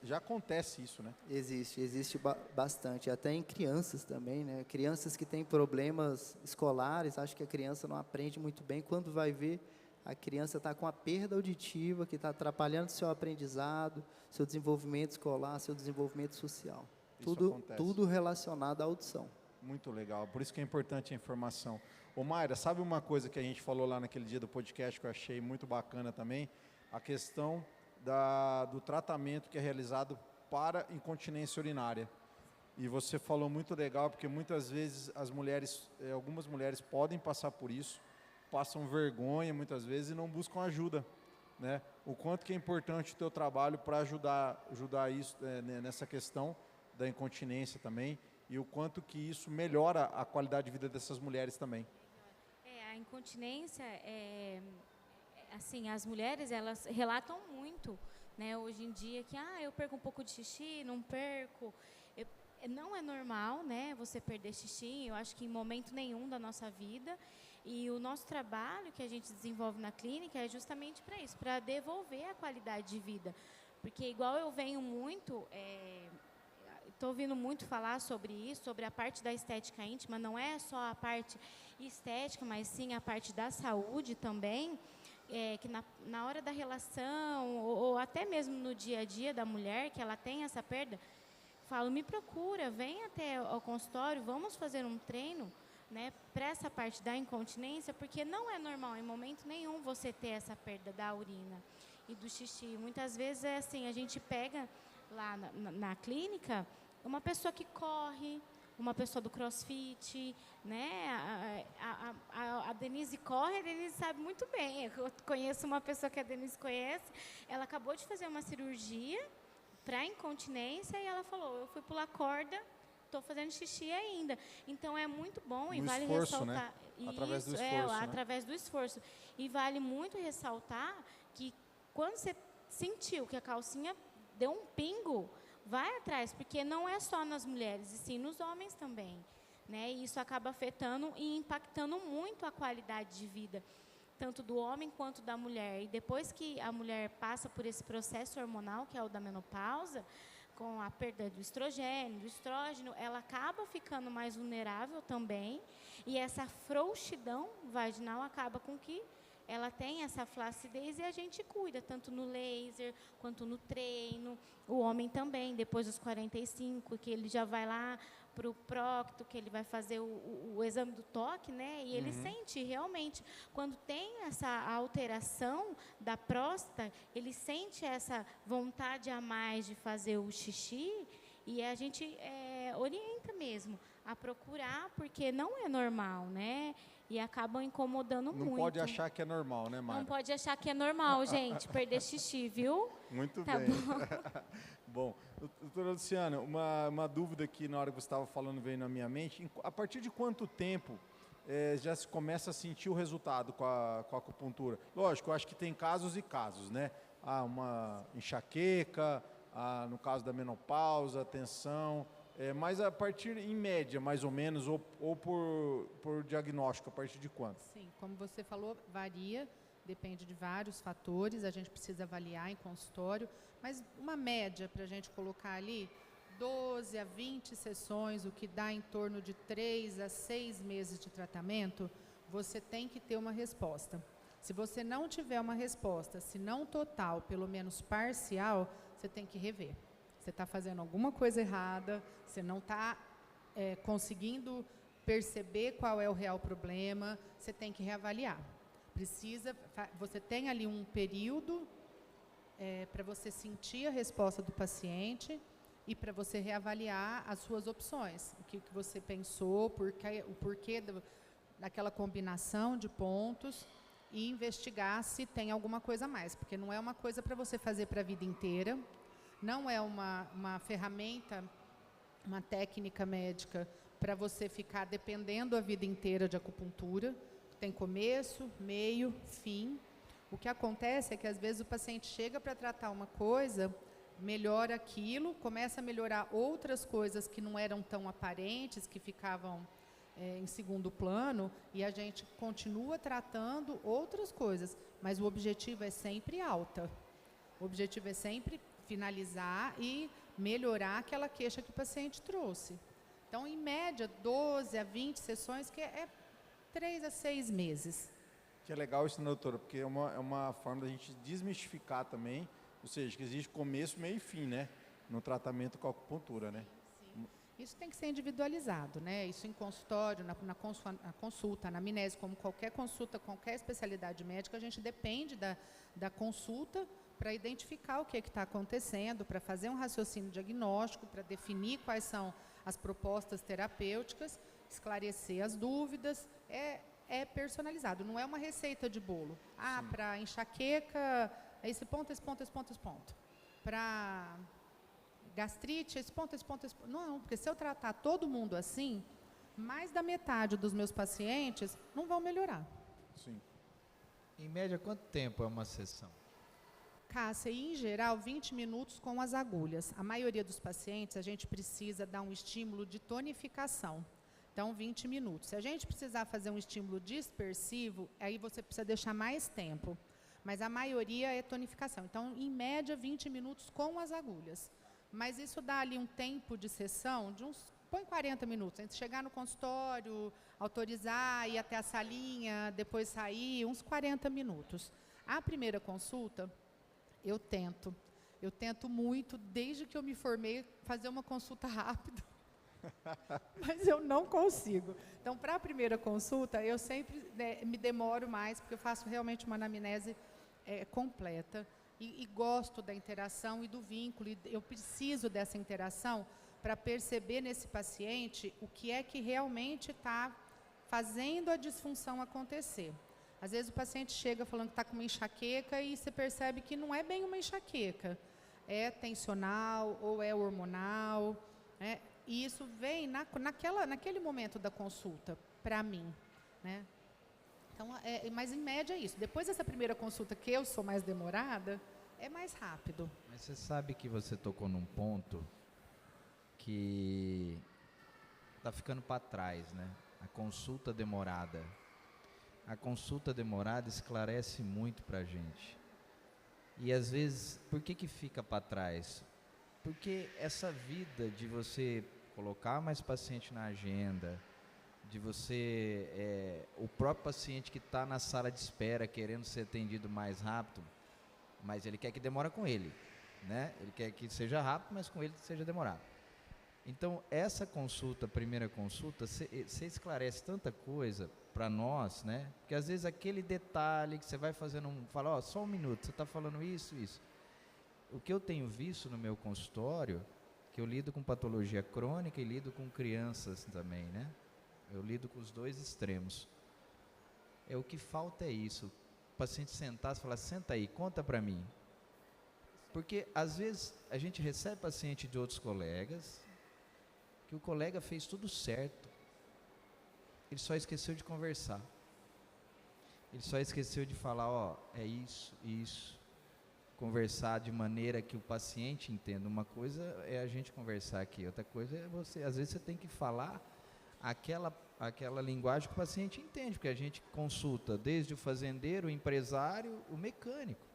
Já acontece isso, né? Existe bastante, até em crianças também, né? Crianças que têm problemas escolares, acho que a criança não aprende muito bem, quando vai ver, a criança está com a perda auditiva, que está atrapalhando seu aprendizado, seu desenvolvimento escolar, seu desenvolvimento social. Tudo relacionado à audição. Muito legal, por isso que é importante a informação. Ô Mayra, sabe uma coisa que a gente falou lá naquele dia do podcast que eu achei muito bacana também? A questão do tratamento que é realizado para incontinência urinária. E você falou muito legal, porque muitas vezes algumas mulheres podem passar por isso, passam vergonha muitas vezes e não buscam ajuda, né? O quanto que é importante o teu trabalho para ajudar isso nessa questão da incontinência também, e o quanto que isso melhora a qualidade de vida dessas mulheres também. A incontinência, assim, as mulheres, elas relatam muito, né, hoje em dia, que eu perco um pouco de xixi, não perco. Não é normal, né, você perder xixi, eu acho que em momento nenhum da nossa vida. E o nosso trabalho que a gente desenvolve na clínica é justamente para isso, para devolver a qualidade de vida. Porque igual eu venho muito, estou ouvindo muito falar sobre isso, sobre a parte da estética íntima, não é só a parte estética, mas sim a parte da saúde também, que na hora da relação, ou até mesmo no dia a dia da mulher, que ela tem essa perda, falo, me procura, vem até ao consultório, vamos fazer um treino, né, para essa parte da incontinência, porque não é normal em momento nenhum você ter essa perda da urina e do xixi. Muitas vezes é assim, a gente pega lá na clínica uma pessoa que corre, uma pessoa do crossfit, né? A Denise corre, a Denise sabe muito bem. Eu conheço uma pessoa que a Denise conhece, ela acabou de fazer uma cirurgia para incontinência e ela falou, eu fui pular corda, estou fazendo xixi ainda. Então, é muito bom e vale ressaltar. Né? Isso, através do esforço. Né? Através do esforço. E vale muito ressaltar que quando você sentiu que a calcinha deu um pingo, vai atrás, porque não é só nas mulheres, e sim nos homens também. Né? E isso acaba afetando e impactando muito a qualidade de vida, tanto do homem quanto da mulher. E depois que a mulher passa por esse processo hormonal, que é o da menopausa, com a perda do estrogênio, do estrógeno, ela acaba ficando mais vulnerável também, e essa frouxidão vaginal acaba com que ela tem essa flacidez, e a gente cuida, tanto no laser, quanto no treino, o homem também, depois dos 45, que ele já vai lá para o prócto, que ele vai fazer o exame do toque, né? E ele sente realmente, quando tem essa alteração da próstata, ele sente essa vontade a mais de fazer o xixi, e a gente orienta mesmo a procurar, porque não é normal, né? E acabam incomodando muito. Não pode achar que é normal, né, Mara? Não pode achar que é normal, gente, perder xixi, viu? Muito tá bem. Bom, doutora Luciana, uma dúvida que na hora que você estava falando veio na minha mente. A partir de quanto tempo já se começa a sentir o resultado com a acupuntura? Lógico, eu acho que tem casos e casos, né? Uma enxaqueca, no caso da menopausa, tensão. Mas a partir, em média, mais ou menos, ou por diagnóstico, a partir de quanto? Sim, como você falou, varia, depende de vários fatores, a gente precisa avaliar em consultório, mas uma média para a gente colocar ali, 12 a 20 sessões, o que dá em torno de 3 a 6 meses de tratamento, você tem que ter uma resposta. Se você não tiver uma resposta, se não total, pelo menos parcial, você tem que rever. Você está fazendo alguma coisa errada, você não está conseguindo perceber qual é o real problema, você tem que reavaliar. Você tem ali um período para você sentir a resposta do paciente e para você reavaliar as suas opções. O que você pensou, o porquê daquela combinação de pontos e investigar se tem alguma coisa a mais. Porque não é uma coisa para você fazer para a vida inteira, não é uma ferramenta, uma técnica médica para você ficar dependendo a vida inteira de acupuntura. Tem começo, meio, fim. O que acontece é que às vezes o paciente chega para tratar uma coisa, melhora aquilo, começa a melhorar outras coisas que não eram tão aparentes, que ficavam em segundo plano, e a gente continua tratando outras coisas, mas o objetivo é sempre alta. O objetivo é sempre finalizar e melhorar aquela queixa que o paciente trouxe. Então, em média, 12 a 20 sessões, que é 3 a 6 meses. Que é legal isso, né, doutora? Porque é uma forma da gente desmistificar também, ou seja, que existe começo, meio e fim, né? No tratamento com a acupuntura, né? Sim. Isso tem que ser individualizado, né? Isso em consultório, na consulta, na anamnese, como qualquer consulta, qualquer especialidade médica, a gente depende da consulta para identificar o que está acontecendo, para fazer um raciocínio diagnóstico, para definir quais são as propostas terapêuticas, esclarecer as dúvidas. É personalizado, não é uma receita de bolo. Para enxaqueca, é esse ponto, esse ponto, esse ponto, esse ponto. Para gastrite, esse ponto, esse ponto, esse ponto. Não, porque se eu tratar todo mundo assim, mais da metade dos meus pacientes não vão melhorar. Sim. Em média, quanto tempo é uma sessão? Cássia, e em geral, 20 minutos com as agulhas. A maioria dos pacientes, a gente precisa dar um estímulo de tonificação. Então, 20 minutos. Se a gente precisar fazer um estímulo dispersivo, aí você precisa deixar mais tempo. Mas a maioria é tonificação. Então, em média, 20 minutos com as agulhas. Mas isso dá ali um tempo de sessão de põe 40 minutos. Antes de chegar no consultório, autorizar, ir até a salinha, depois sair, uns 40 minutos. A primeira consulta, eu tento muito, desde que eu me formei, fazer uma consulta rápida. Mas eu não consigo. Então, para a primeira consulta, eu sempre me demoro mais, porque eu faço realmente uma anamnese completa e gosto da interação e do vínculo. E eu preciso dessa interação para perceber nesse paciente o que é que realmente está fazendo a disfunção acontecer. Às vezes o paciente chega falando que está com uma enxaqueca e você percebe que não é bem uma enxaqueca. É tensional ou é hormonal, né? E isso vem naquele momento da consulta, para mim, né? Então, mas em média é isso. Depois dessa primeira consulta, que eu sou mais demorada, é mais rápido. Mas você sabe que você tocou num ponto que está ficando para trás, né? A consulta demorada. A consulta demorada esclarece muito para a gente. E às vezes, por que fica para trás? Porque essa vida de você colocar mais paciente na agenda, de você, o próprio paciente que está na sala de espera querendo ser atendido mais rápido, mas ele quer que demore com ele, né? Ele quer que seja rápido, mas com ele seja demorado. Então, essa consulta, primeira consulta, você esclarece tanta coisa para nós, né? Porque às vezes aquele detalhe que você vai fazendo, fala, só um minuto, você está falando isso. O que eu tenho visto no meu consultório, que eu lido com patologia crônica e lido com crianças também, né? Eu lido com os dois extremos. O que falta é isso. O paciente sentar e falar, senta aí, conta para mim. Porque às vezes a gente recebe paciente de outros colegas, que o colega fez tudo certo. Ele só esqueceu de conversar. Ele só esqueceu de falar, é isso. conversar de maneira que o paciente entenda. Uma coisa é a gente conversar aqui, outra coisa é você, às vezes você tem que falar aquela linguagem que o paciente entende, porque a gente consulta desde o fazendeiro, o empresário, o mecânico.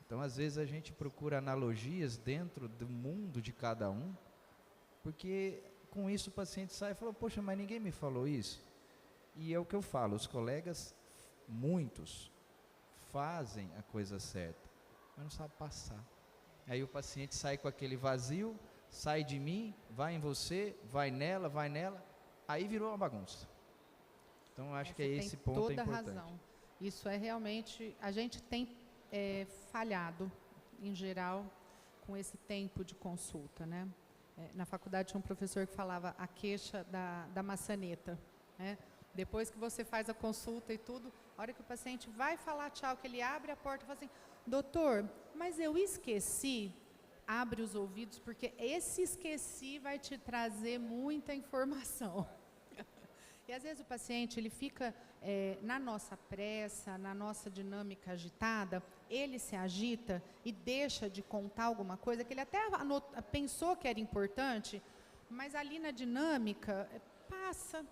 Então, às vezes a gente procura analogias dentro do mundo de cada um, porque com isso o paciente sai e fala, poxa, mas ninguém me falou isso. E é o que eu falo, os colegas, muitos, fazem a coisa certa, mas não sabe passar. Aí o paciente sai com aquele vazio, sai de mim, vai em você, vai nela, aí virou uma bagunça. Então acho que é esse ponto toda importante. Razão. Isso é realmente, a gente tem falhado, em geral, com esse tempo de consulta, né? Na faculdade tinha um professor que falava a queixa da maçaneta, né? Depois que você faz a consulta e tudo, a hora que o paciente vai falar tchau, que ele abre a porta e fala assim, doutor, mas eu esqueci, abre os ouvidos, porque esse esqueci vai te trazer muita informação. E às vezes o paciente, ele fica na nossa pressa, na nossa dinâmica agitada, ele se agita e deixa de contar alguma coisa que ele até pensou que era importante, mas ali na dinâmica, passa.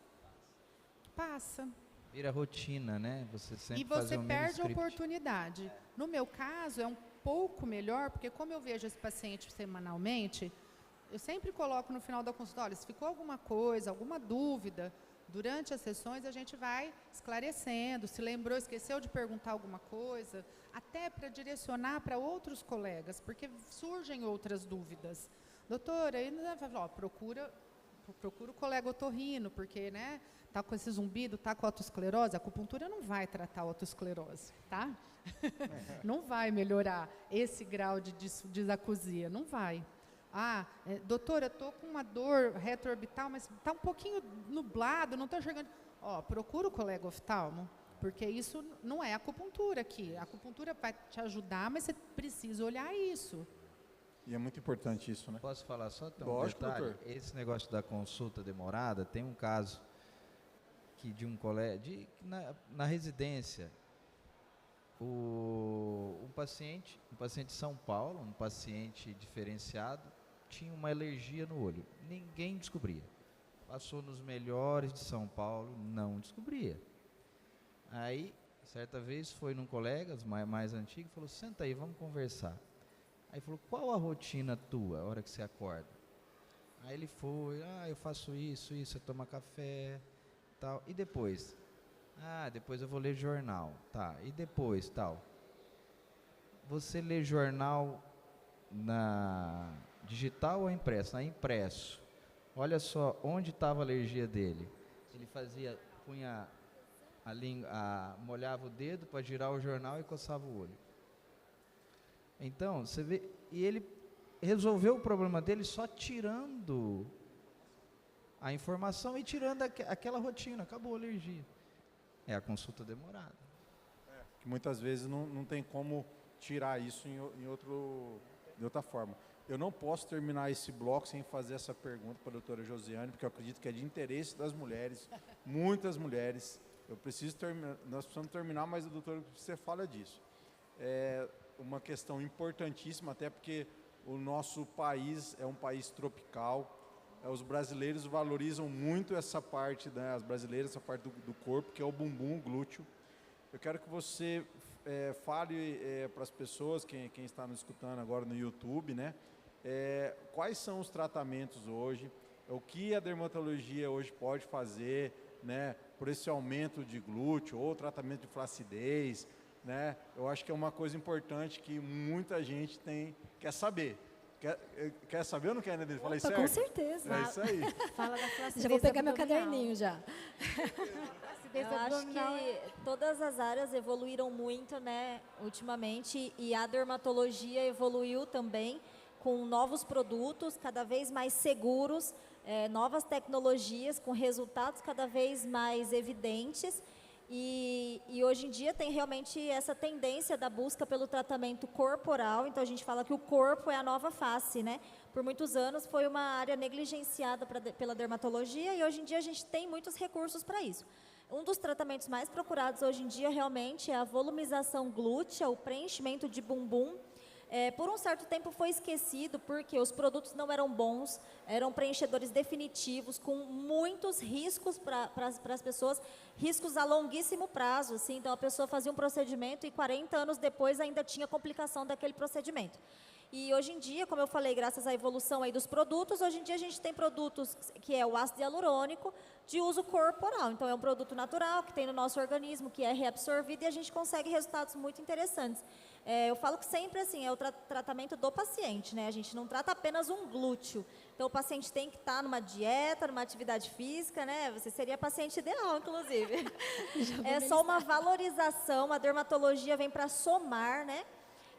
Vira rotina, né? Você sempre E você perde a script. oportunidade. No meu caso, é um pouco melhor, porque como eu vejo esse paciente semanalmente, eu sempre coloco no final da consulta, olha, se ficou alguma coisa, alguma dúvida, durante as sessões a gente vai esclarecendo, se lembrou, esqueceu de perguntar alguma coisa, até para direcionar para outros colegas, porque surgem outras dúvidas. Doutora, aí procura o colega otorrino, porque, né, tá com esse zumbido, tá com autoesclerose, a acupuntura não vai tratar a autoesclerose, tá? Não vai melhorar esse grau de disacusia, não vai. Doutora, eu estou com uma dor retroorbital, mas está um pouquinho nublado, não estou enxergando. Procura o colega oftalmo, porque isso não é acupuntura aqui. A acupuntura vai te ajudar, mas você precisa olhar isso. E é muito importante isso, né? Posso falar só um Lógico, detalhe? doutor. Esse negócio da consulta demorada, tem um caso que de um colega, na residência, um paciente de São Paulo, um paciente diferenciado, tinha uma alergia no olho. Ninguém descobria. Passou nos melhores de São Paulo, não descobria. Aí, certa vez, foi num colega, mais antigo, falou, senta aí, vamos conversar. Aí falou, qual a rotina tua, a hora que você acorda? Aí ele foi, eu faço isso, eu tomo café, tal. E depois? Depois eu vou ler jornal, tá. E depois, tal. Você lê jornal na digital ou impresso? Na impresso. Olha só, onde estava a alergia dele. Ele punha a língua, molhava o dedo para girar o jornal e coçava o olho. Então, você vê, e ele resolveu o problema dele só tirando a informação e tirando aquela rotina, acabou a alergia. É a consulta demorada. Que muitas vezes não tem como tirar isso de outra forma. Eu não posso terminar esse bloco sem fazer essa pergunta para a doutora Josiane, porque eu acredito que é de interesse das mulheres, muitas mulheres. Nós precisamos terminar, mas a doutora, você fala disso. É uma questão importantíssima, até porque o nosso país é um país tropical. Os brasileiros valorizam muito essa parte, né, as brasileiras, essa parte do corpo, que é o bumbum, o glúteo. Eu quero que você fale para as pessoas, quem está nos escutando agora no YouTube, né, quais são os tratamentos hoje, o que a dermatologia hoje pode fazer, né, por esse aumento de glúteo ou tratamento de flacidez, né? Eu acho que é uma coisa importante que muita gente quer saber. Quer saber ou não quer, né? Falei certo? Com certeza. É isso aí. Fala da flacidez Já vou pegar meu abdominal. caderninho já. Eu acho que todas as áreas evoluíram muito, né, ultimamente, e a dermatologia evoluiu também com novos produtos cada vez mais seguros, novas tecnologias com resultados cada vez mais evidentes. E hoje em dia tem realmente essa tendência da busca pelo tratamento corporal, então a gente fala que o corpo é a nova face, né? Por muitos anos foi uma área negligenciada pela dermatologia e hoje em dia a gente tem muitos recursos para isso. Um dos tratamentos mais procurados hoje em dia realmente é a volumização glútea, o preenchimento de bumbum. Por um certo tempo foi esquecido porque os produtos não eram bons, eram preenchedores definitivos, com muitos riscos para as pessoas, riscos a longuíssimo prazo. Assim, então a pessoa fazia um procedimento e 40 anos depois ainda tinha complicação daquele procedimento. E hoje em dia, como eu falei, graças à evolução aí dos produtos, hoje em dia a gente tem produtos que é o ácido hialurônico de uso corporal. Então é um produto natural que tem no nosso organismo, que é reabsorvido e a gente consegue resultados muito interessantes. Eu falo que sempre assim, é o tratamento do paciente, né? A gente não trata apenas um glúteo. Então o paciente tem que estar numa dieta, numa atividade física, né? Você seria paciente ideal, inclusive. É só uma valorização, a dermatologia vem para somar, né?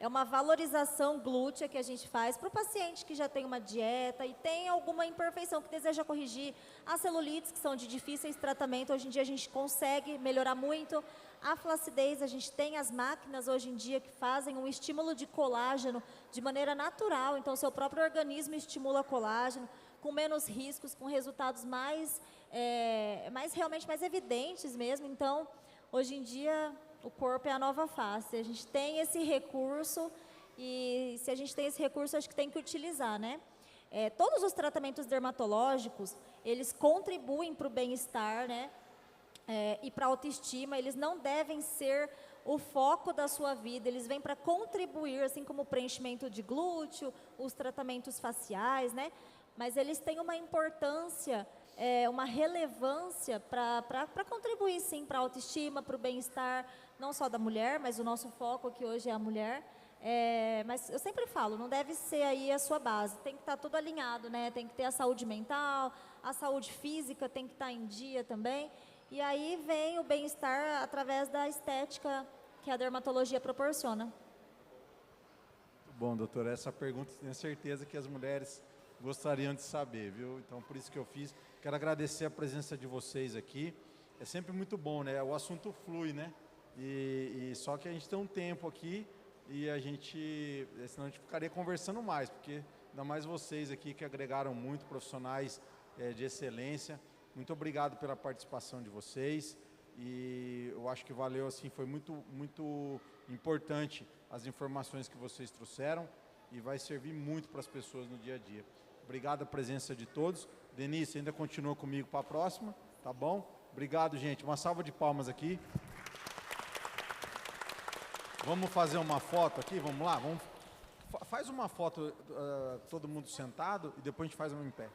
É uma valorização glútea que a gente faz para o paciente que já tem uma dieta e tem alguma imperfeição que deseja corrigir. As celulites, que são de difíceis tratamento, hoje em dia a gente consegue melhorar muito. A flacidez, a gente tem as máquinas hoje em dia que fazem um estímulo de colágeno de maneira natural. Então, o seu próprio organismo estimula colágeno, com menos riscos, com resultados realmente mais evidentes mesmo. Então, hoje em dia, o corpo é a nova face. A gente tem esse recurso e se a gente tem esse recurso, acho que tem que utilizar, né? Todos os tratamentos dermatológicos, eles contribuem para o bem-estar, né? E para a autoestima, eles não devem ser o foco da sua vida, eles vêm para contribuir, assim como o preenchimento de glúteo, os tratamentos faciais, né? Mas eles têm uma importância, uma relevância para contribuir, sim, para a autoestima, para o bem-estar, não só da mulher, mas o nosso foco aqui hoje é a mulher. Mas eu sempre falo, não deve ser aí a sua base, tem que estar tudo alinhado, né? Tem que ter a saúde mental, a saúde física tem que estar em dia também. E aí vem o bem-estar através da estética que a dermatologia proporciona. Muito bom, doutora. Essa pergunta tenho certeza que as mulheres gostariam de saber, viu? Então, por isso que eu fiz. Quero agradecer a presença de vocês aqui. É sempre muito bom, né? O assunto flui, né? E só que a gente tem um tempo aqui e senão a gente ficaria conversando mais, porque ainda mais vocês aqui que agregaram muito, profissionais de excelência. Muito obrigado pela participação de vocês e eu acho que valeu, assim, foi muito importante as informações que vocês trouxeram e vai servir muito para as pessoas no dia a dia. Obrigado a presença de todos. Denise, ainda continua comigo para a próxima, tá bom? Obrigado, gente. Uma salva de palmas aqui. Vamos fazer uma foto aqui, vamos lá? Faz uma foto todo mundo sentado e depois a gente faz uma em pé.